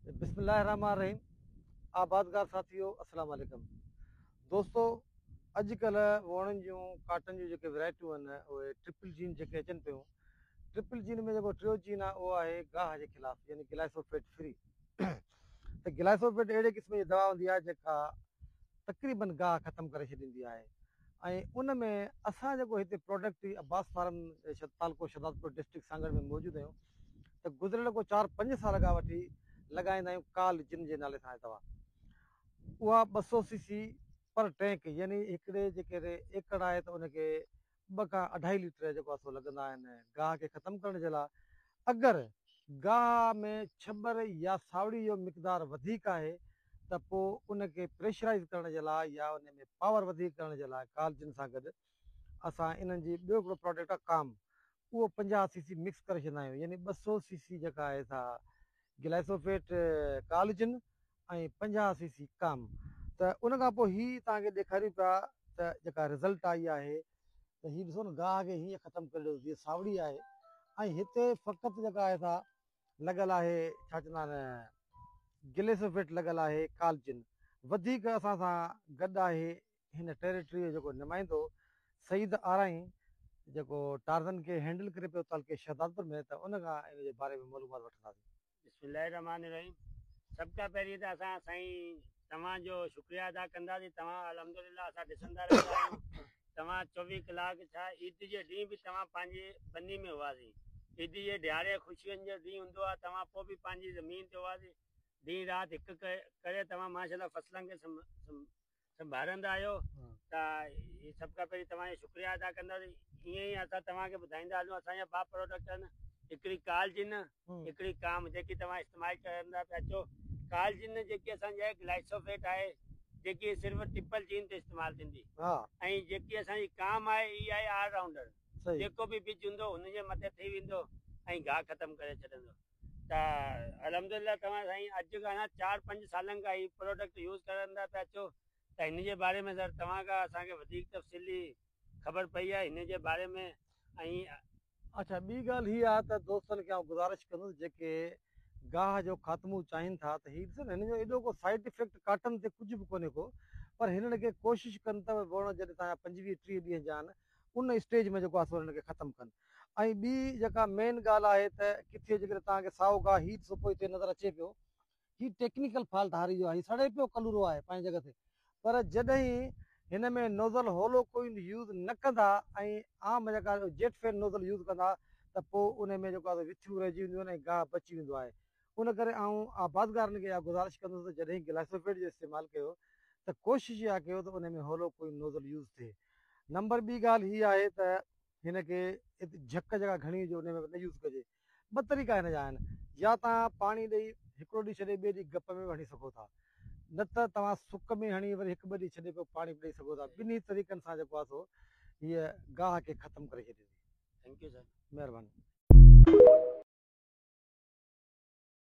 बिस्मिल्लाहिर्रहमानिर्रहीम। आबादगार साथियों, अस्सलाम वालेकुम। दोस्तों, अॼुकल्ह वणनि जूं काटन जूं जेके वैरायटियूं आहिनि उहे ट्रिपल जीन जेके अचनि पियूं। ट्रिपल जीन में जेको टियों जीन आहे उहो आहे गाह जे ख़िलाफ़ु, यानी ग्लाइसोफेट फ्री। त ग्लाइसोफेट अहिड़े क़िस्म जी दवा हूंदी आहे जेका तक़रीबन गाह ख़तमु करे छॾींदी आहे। ऐं उन में असां जेको हिते प्रोडक्ट अब्बास फार्म तालको शहदादपुर डिस्ट्रिक्ट सांगड़ में मौजूदु आहियूं, त गुज़िरियल को 4-5 साल खां वठी लॻाईंदा आहियूं काल जिन जे नाले सां दवा। उहा 200 सीसी पर टैंक, यानी हिकिड़े जेके एकड़ आहे त उनखे 2 खां 2.5 लीटर जेको आहे सो लॻंदा आहिनि गाह खे ख़तमु करण जे लाइ। अगरि गाह में छॿर या सावड़ी जो मिक़दार वधीक आहे त पोइ उनखे प्रेशराइज़ करण जे लाइ या उन में पावर वधीक करण जे लाइ काल जिन सां गॾु असां इन्हनि जी ॿियो हिकिड़ो प्रोडक्ट आहे काम, उहो 50 सीसी मिक्स करे छॾंदा आहियूं। यानी 200 सीसी जेका आहे सा ग्लाइसोफेट कालजिन ऐं 50 सीसी काम। त उन खां पोइ हीअ तव्हांखे ॾेखारियूं पिया त जेका रिज़ल्ट आई आहे त हीअ ॾिसो न, गाह खे हीअं ख़तमु करे ॾियो, हीअ सावड़ी आहे ऐं हिते फ़क़ति जेका आहे सा लॻल आहे छा चवंदा आहिनि ग्लाइसोफेट लॻल आहे कालजिन। वधीक असां सां गॾु आहे हिन टेरिटरी जो जेको नुमाइंदो सईद आराई, जेको टारज़न खे हैंडल करे पियो तालके शहदादपुर में, त उन खां इन जे बारे में मालूमात वठंदासीं। बिस्मिल्लाहिर्रहमानिर्रहीम। सबका पहिरीं त असां साईं तव्हांजो शुक्रिया अदा कंदासीं। तव्हां अल्हम्दुलिल्लाह असां ॾिसंदा रहंदा आहियूं। तव्हां 24 कलाक छा ईद जे ॾींहुं बि तव्हां पंहिंजे बनी में हुआसीं। ईद जे ॾियारे ख़ुशियुनि जो ॾींहुं हूंदो आहे, तव्हां पोइ बि पंहिंजी ज़मीन ते हुआसीं। ॾींहुं राति हिकु करे तव्हां माशाल्लाह फसलनि खे संभालंदा आहियो। त सबका पहिरीं तव्हांजो शुक्रिया अदा कंदासीं। ईअं ई असां तव्हांखे ॿुधाईंदा हलूं, असांजा ॿ प्रोडक्ट आहिनि, हिकिड़ी कालजिन, हिकिड़ी काम, जेकी तव्हां इस्तेमालु कंदा पिया अचो। कालजिन जेकी असांजी आहे ग्लाइसोफेट आहे, जेकी सिर्फ़ु ट्रिपल जीन ते इस्तेमालु थींदी। ऐं जेकी असांजी काम आहे इहा आहे ऑलराउंडर, जेको बि बिज हूंदो हुनजे मथे थी वेंदो ऐं गाह ख़तमु करे छॾींदो। त अल्हम्दुलिल्लाह तव्हां साईं अॼु खां 4-5 सालनि खां हीउ प्रोडक्ट यूज़ कंदा पिया अचो। त हिन जे बारे में सर तव्हां खां असांखे वधीक तफ़सीली ख़बर पई आहे हिन जे बारे में। ऐं अच्छा, ॿी ॻाल्हि हीअ आहे त दोस्तनि खे आउं गुज़ारिश कंदुसि जेके गाह जो ख़ात्मो चाहिनि था, त हीअ ॾिसो न, हिन जो एॾो को साइड इफेक्ट काटन ते कुझु बि कोन्हे को, पर हिननि खे कोशिशि कनि था वण जॾहिं तव्हांजा 25-30 ॾींहं जा आहिनि उन स्टेज में जेको आहे सो हिनखे ख़तमु कनि। ऐं ॿी जेका मेन ॻाल्हि आहे त किथे जेकॾहिं तव्हांखे साओ गाह हीअ सुपो हिते नज़र अचे पियो, हीअ टेक्निकल फॉल्ट हारी जो आहे, हीअ सड़े पियो कलूरो आहे पंहिंजी जॻह ते। पर जॾहिं हिन में नोज़ल होलो कोई यूज़ न कंदा ऐं आम जेका जेट फेन नोज़ल यूज़ कंदा त पोइ उन में जेको आहे विथियूं रहिजी वेंदियूं आहिनि ऐं गाह बची वेंदो आहे। उन करे आउं आबादगारनि खे इहा गुज़ारिश कंदुसि त जॾहिं ग्लाइसोफेट जो इस्तेमालु कयो त कोशिशि इहा कयो त उन में होलो कोई नोज़ल यूज़ थिए। नंबर ॿी ॻाल्हि हीअ आहे त हिनखे झक जेका घणी हुजे उन में न यूज़ कजे। ॿ तरीक़ा हिन जा आहिनि, या तव्हां पाणी ॾेई हिकिड़ो ॾींहुं छॾे ॿिए ॾींहुं गप में हणी सघो था, न त तव्हां सुक में हणी वरी 1-2 ॾींहं छॾे पियो पाणी ॾेई सघो था। ॿिन्ही तरीक़नि सां जेको आहे सो हीअ गाह खे ख़तमु करे छॾींदी। थैंक यू सर, महिरबानी।